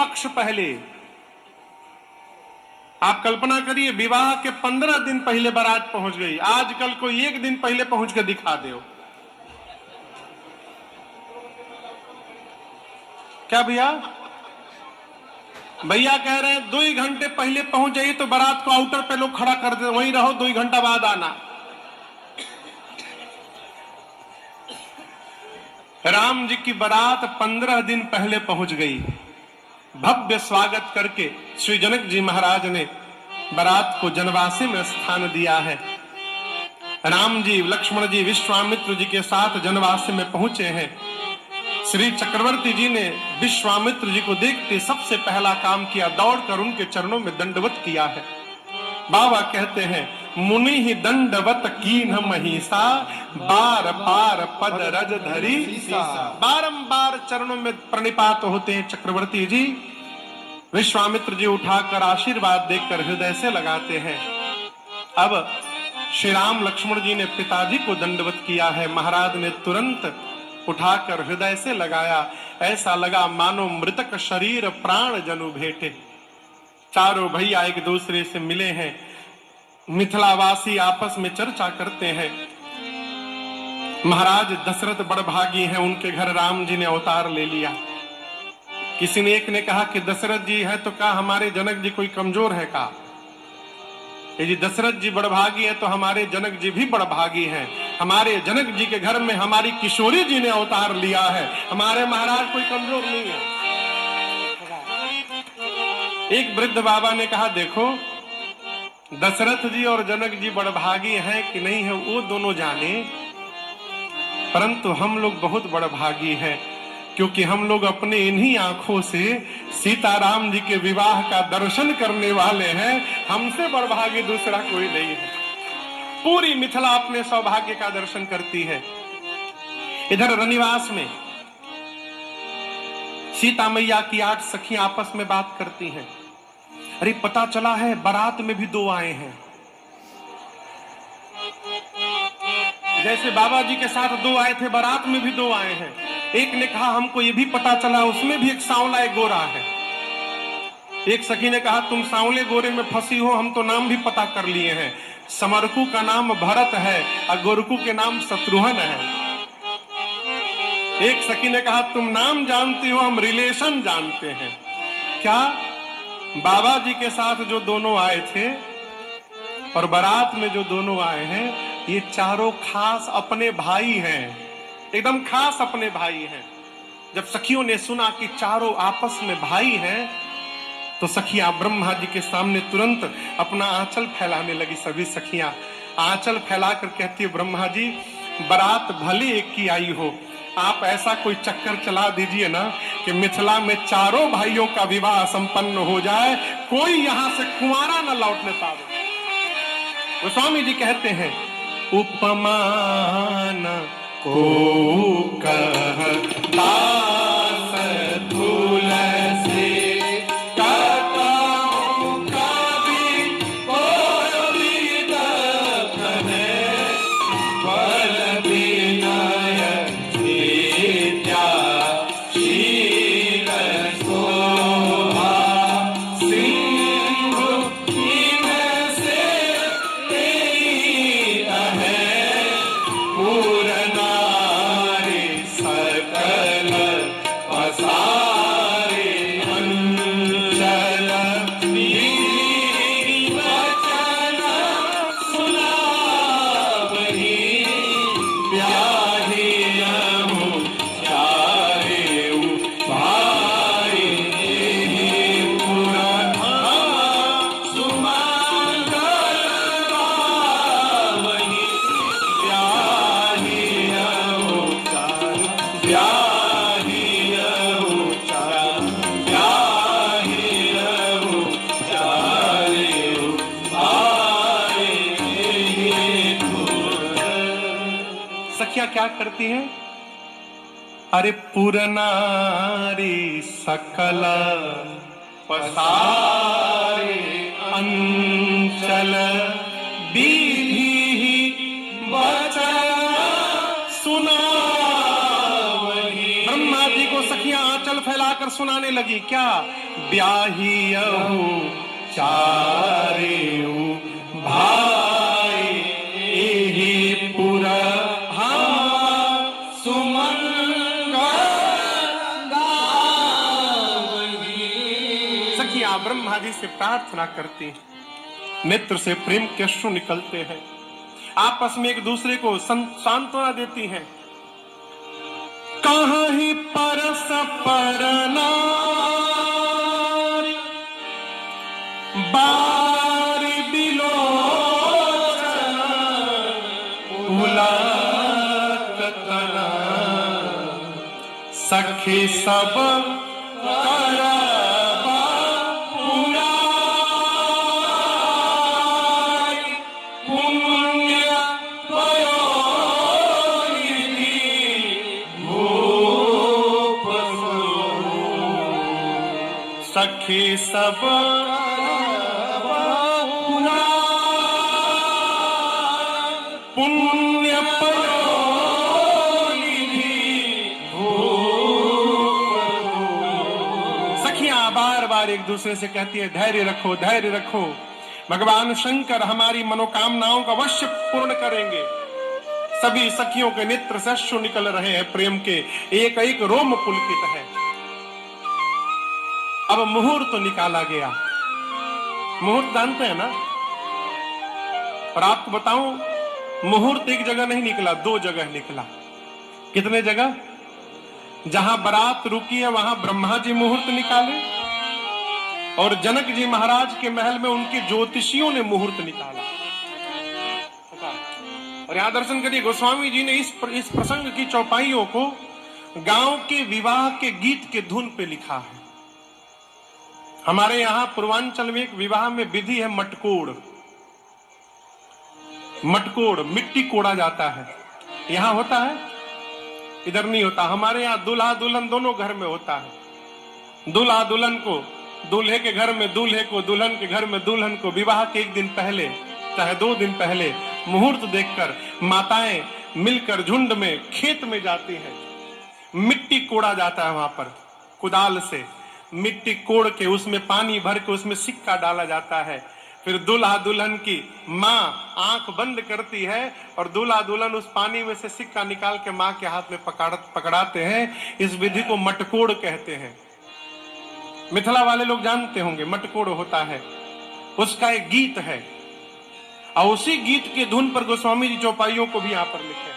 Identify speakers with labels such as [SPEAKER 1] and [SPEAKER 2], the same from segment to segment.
[SPEAKER 1] पक्ष पहले। आप कल्पना करिए, विवाह के 15 दिन पहले बारात पहुंच गई। आजकल कोई एक दिन पहले पहुंच के दिखा दो। क्या भैया? भैया कह रहे हैं 2 घंटे पहले पहुंच जाइए तो बारात को आउटर पे लोग खड़ा कर दे, वहीं रहो, 2 घंटा बाद आना। राम जी की बारात 15 दिन पहले पहुंच गई। भव्य स्वागत करके श्री जनक जी महाराज ने बारात को जनवासी में स्थान दिया है। राम जी, लक्ष्मण जी, विश्वामित्र जी के साथ जनवासी में पहुंचे हैं। श्री चक्रवर्ती जी ने विश्वामित्र जी को देखते सबसे पहला काम किया, दौड़कर उनके चरणों में दंडवत किया है। बाबा कहते हैं, मुनि ही दंडवत कीन्ह महिषा, बार बार पद रज धरी सीसा। बारंबार चरणों में प्रणिपात होते हैं चक्रवर्ती जी। विश्वामित्र जी उठाकर आशीर्वाद देकर हृदय से लगाते हैं। अब श्री राम लक्ष्मण जी ने पिताजी को दंडवत किया है। महाराज ने तुरंत उठाकर हृदय से लगाया। ऐसा लगा मानो मृतक शरीर प्राण जनु भेटे। चारों भैया एक दूसरे से मिले हैं। मिथिलावासी आपस में चर्चा करते हैं। महाराज दशरथ बड़भागी हैं, उनके घर राम जी ने अवतार ले लिया। किसी ने एक ने कहा कि दशरथ जी है तो कहा हमारे जनक जी कोई कमजोर है का? ये जी दशरथ जी बड़भागी है तो हमारे जनक जी भी बड़भागी हैं। हमारे जनक जी के घर में हमारी किशोरी जी ने अवतार लिया है, हमारे महाराज कोई कमजोर नहीं है। एक वृद्ध बाबा ने कहा, देखो दशरथ जी और जनक जी बड़भागी हैं कि नहीं है वो दोनों जाने, परंतु हम लोग बहुत बड़भागी हैं, क्योंकि हम लोग अपने इन्हीं आंखों से सीताराम जी के विवाह का दर्शन करने वाले हैं। हमसे बड़भागी दूसरा कोई नहीं है। पूरी मिथिला अपने सौभाग्य का दर्शन करती है। इधर रनिवास में सीता मैया की 8 सखियां आपस में बात करती हैं। अरे पता चला है बारात में भी 2 आए हैं। जैसे बाबा जी के साथ 2 आए थे, बारात में भी 2 आए हैं। एक ने कहा हमको ये भी पता चला उसमें भी एक सांवला एक गोरा है। एक सखी ने कहा तुम सांवले गोरे में फंसी हो, हम तो नाम भी पता कर लिए हैं। समरकू का नाम भरत है और गोरकू के नाम शत्रुघ्न है। एक सखी ने कहा तुम नाम जानती हो, हम रिलेशन जानते हैं। क्या? बाबा जी के साथ जो दोनों आए थे और बारात में जो दोनों आए हैं, ये चारों खास अपने भाई हैं, एकदम खास अपने भाई हैं। जब सखियों ने सुना कि चारों आपस में भाई हैं, तो सखियां ब्रह्मा जी के सामने तुरंत अपना आंचल फैलाने लगी। सभी सखियां आंचल फैलाकर कहती है, ब्रह्मा जी बारात भले एक की आई हो, आप ऐसा कोई चक्कर चला दीजिए ना कि मिथिला में चारों भाइयों का विवाह संपन्न हो जाए, कोई यहां से कुंवारा न लौटने पावे। गोस्वामी जी कहते हैं, उपमान को कहता तुलसी कटाऊं कभी कोई दखने, बल विनय विद्या शील शोभा सिंधु इनसे तेरी है पूरना सखियां क्या करती हैं? अरे पुरनारी सकल पसारे अंचल दीधी वचन सुनावही। ब्रह्मा जी को सखियां आंचल फैलाकर सुनाने लगी। क्या? ब्याहियहु चारेऊ भाई एहि पुर सखियां ब्रह्मा जी से प्रार्थना करती हैं, नेत्र से प्रेम के अश्रु निकलते हैं, आपस में एक दूसरे को सांत्वना देती हैं। कहाँ ही परस परनारी बारी बिलोचन उलकतना सखी सब सखी सब पुण्य सखियां बार बार एक दूसरे से कहती है, धैर्य रखो, धैर्य रखो, भगवान शंकर हमारी मनोकामनाओं का अवश्य पूर्ण करेंगे। सभी सखियों के नेत्र से अश्रु निकल रहे हैं प्रेम के, एक एक रोम पुलकित है। अब मुहूर्त तो निकाला गया। मुहूर्त जानते हैं ना, और आपको बताऊं, मुहूर्त एक जगह नहीं निकला, दो जगह निकला। कितने जगह? जहां बारात रुकी है वहां ब्रह्मा जी मुहूर्त निकाले, और जनक जी महाराज के महल में उनके ज्योतिषियों ने मुहूर्त निकाला। और यहां दर्शन करिए, गोस्वामी जी ने इस प्रसंग की चौपाइयों को गांव के विवाह के गीत के धुन पे लिखा है। हमारे यहाँ पूर्वांचल में एक विवाह में विधि है मटकोड़। मटकोड़ मिट्टी कोड़ा जाता है, यहाँ होता है, इधर नहीं होता। हमारे यहाँ दूल्हा दुल्हन दोनों घर में होता है। दूल्हा दुल्हन को दूल्हे के घर में, दूल्हे को दुल्हन के घर में, दुल्हन को विवाह के एक दिन पहले चाहे 2 दिन पहले मुहूर्त देखकर माताएं मिलकर झुंड में खेत में जाती हैं। मिट्टी कोड़ा जाता है, वहां पर कुदाल से मिट्टी कोड़ के उसमें पानी भर के उसमें सिक्का डाला जाता है। फिर दूल्हा दुल्हन की माँ आंख बंद करती है और दूल्हा दुल्हन उस पानी में से सिक्का निकाल के माँ के हाथ में पकड़ाते हैं। इस विधि को मटकोड़ कहते हैं। मिथिला वाले लोग जानते होंगे मटकोड़ होता है, उसका एक गीत है, और उसी गीत के धुन पर गोस्वामी जी चौपाइयों को भी यहां पर लिखे।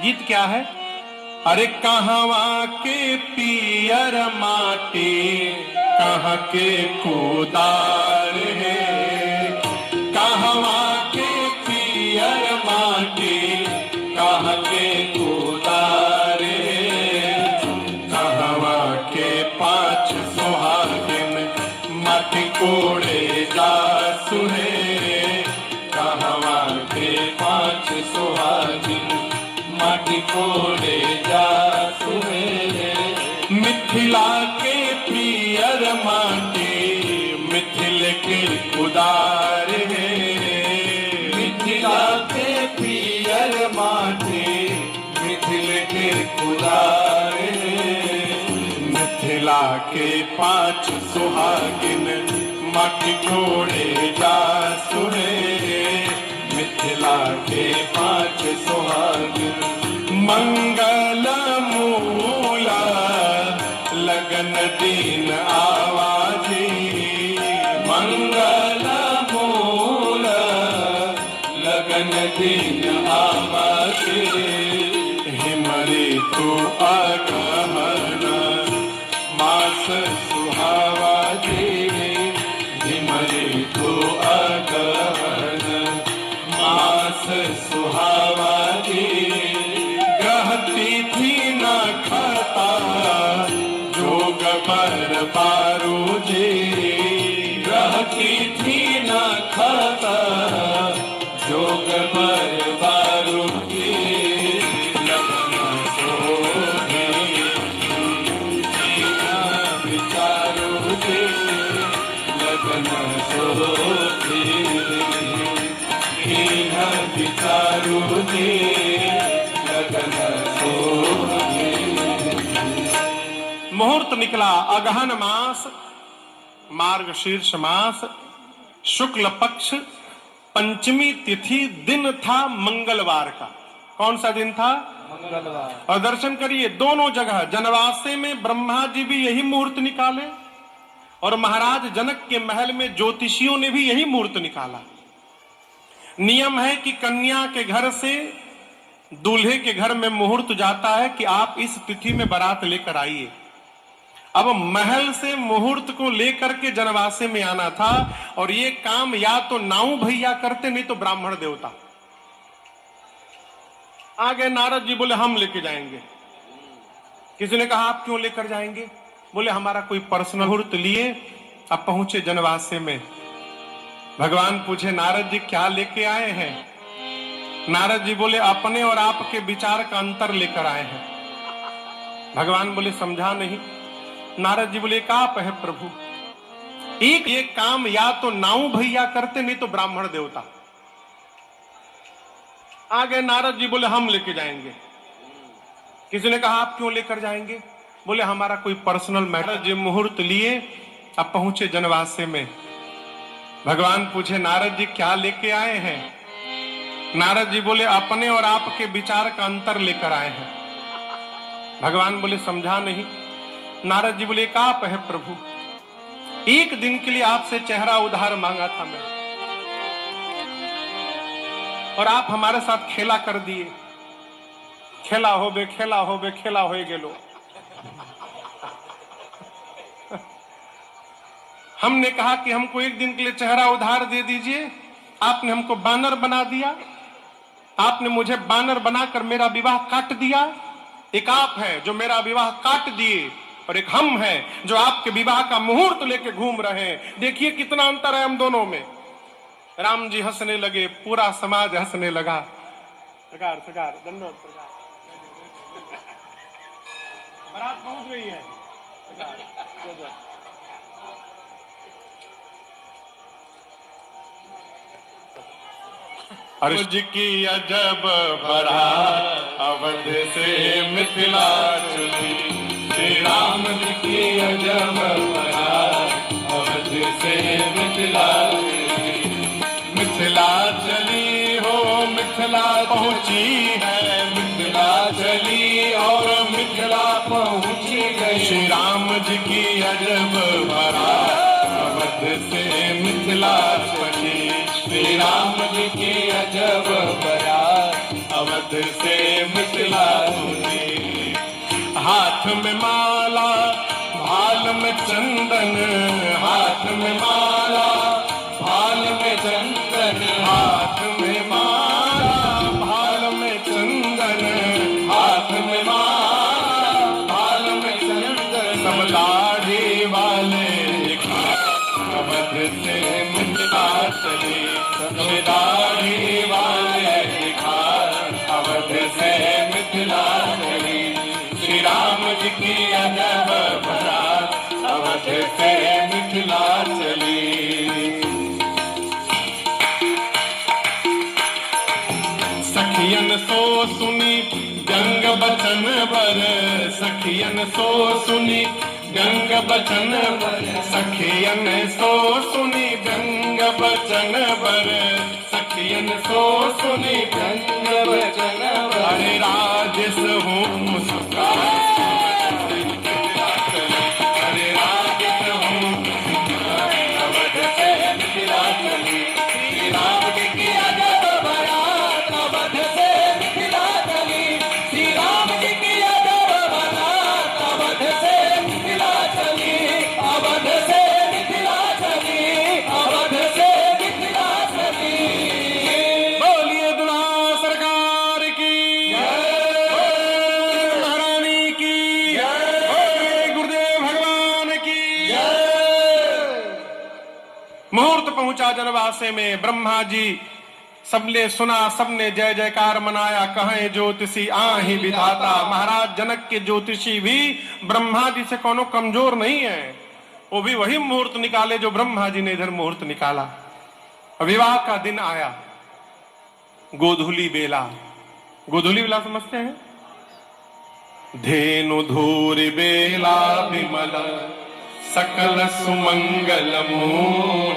[SPEAKER 1] गीत क्या है? अरे कहवा के पियर माटी कहाँ के कुदार है, कहवा के पियर माटी कहाँ के कुदार है, कहवा के 5 सुहागिन माटी कोड़े जा सुने, कहवा के 5 सुहागिन माटी कोड़े जा सुने, मिथिला के पियर माटी मिथिल के कुदार है, मिथिला के पियर माटी मिथिल के कुदार है, मिथिला के 5 सुहागिन माटी कोड़े जा सुने, मिथिला के 5 सुहागिन मंगल मूला लगन दीन आवाजी, मंगल मूला लगन दीन आवाजी, हिमरी तू आगमन मास सुहावाजी, हिमरी तू आगमन मास सुहावाजी, ग्रहती थी न खाता जोग पर पारू जी, ग्रहती थी न खाता जोग पर पारू जी, लगन सोहे विचारू जी, लगन सोहे विचारू जी, लगन सोहे। मुहूर्त मुहूर्त निकला। अगहन मास, मार्गशीर्ष मास, शुक्ल पक्ष, पंचमी तिथि, दिन था मंगलवार का। कौन सा दिन था? मंगलवार। और दर्शन करिए, दोनों जगह जनवासे में ब्रह्मा जी भी यही मुहूर्त निकाले और महाराज जनक के महल में ज्योतिषियों ने भी यही मुहूर्त निकाला। नियम है कि कन्या के घर से दूल्हे के घर में मुहूर्त जाता है कि आप इस तिथि में बारात लेकर आइए। अब महल से मुहूर्त को लेकर के जनवासे में आना था और ये काम या तो नाऊ भैया करते, नहीं तो ब्राह्मण देवता। आगे नारद जी बोले हम लेके जाएंगे। किसी ने कहा आप क्यों लेकर जाएंगे? बोले हमारा कोई पर्सनल मुहूर्त लिए। अब पहुंचे जनवासे में। भगवान पूछे नारद जी क्या लेके आए हैं? नारद जी बोले अपने और आपके विचार का अंतर लेकर आए हैं। भगवान बोले समझा नहीं। नारद जी बोले एक आप है प्रभु, एक ये काम या तो नाऊ भैया करते, नहीं तो ब्राह्मण देवता। आगे नारद जी बोले हम लेके जाएंगे। किसी ने कहा आप क्यों लेकर जाएंगे? बोले हमारा कोई पर्सनल मैटर। जी मुहूर्त लिए। अब पहुंचे जनवासे में। भगवान पूछे नारद जी क्या लेके आए हैं? नारद जी बोले अपने और आपके विचार का अंतर लेकर आए हैं। भगवान बोले समझा नहीं। नारद जी बोले एक आप है प्रभु, एक दिन के लिए आपसे चेहरा उधार मांगा था मैं, और आप हमारे साथ खेला कर दिए। खेला होबे खेला होबे खेला हो गेलो। हमने कहा कि हमको एक दिन के लिए चेहरा उधार दे दीजिए, आपने हमको बानर बना दिया। आपने मुझे बानर बनाकर मेरा विवाह काट दिया। एक आप है जो मेरा विवाह काट दिए और एक हम हैं जो आपके विवाह का मुहूर्त लेके घूम रहे हैं। देखिए कितना अंतर है हम दोनों में। राम जी हंसने लगे, पूरा समाज हंसने लगा। सरकार सरकार धन्यवाद सरकार। बारात पहुंच गई है। अर्ज की अजब बारात अवध से मिथिला चली। श्री राम जी की अजब बारात अवध से मिथिला चली। मिथिला चली हो मिथिला पहुंची है, मिथिला चली और मिथिला पहुंची गई। श्री राम जी की अजब बारात अवध से मिथिला चली। श्री राम जी की अजब बारात अवध से मिथिला चली। हाथ में माला भाल में चंदन, हाथ में माला भाल में चंदन, हाथ में माला भाल में चंदन, हाथ में माला भाल में चंदन। सब दाढ़ी वाले अवध से मिथिला चली। सब दाढ़ी वाले अवध से मिथिला चली। श्री राम जी की अजब बारात अवध से मिथिला चली। सखियन सो सुनी गंग बचन बर, सखियन सो सुनी गंग बचन बर, सखियन सो सुनी गंग बचन बर, सखियन सो सुनी गंग बचन बर। अरे राजस हूँ मुस्का, अरे राजस हूँ अवध से मिथिला चली। श्री राम जी की अजब बारात अवध से मिथिला चली। श्री राम जी की अजब बारात अवध से मिथिला चली। अवध से मिथिला चली, अवध से मिथिला चली। बोलिए दुल्हा सरकार की जय, महारानी की जय, बोलिए गुरुदेव भगवान की जय। मुहूर्त पहुंचा जनवासे में। ब्रह्मा जी सबने सुना, सबने जय जयकार मनाया। कहें ज्योतिषी आहि विधाता। महाराज जनक के ज्योतिषी भी ब्रह्मा जी से कोनो कमजोर नहीं है। वो भी वही मुहूर्त निकाले जो ब्रह्मा जी ने इधर मुहूर्त निकाला। विवाह का दिन आया। गोधूली बेला, गोधूली बेला समझते हैं? धेनु धूरि बेला विमल सकल सुमंगल मूल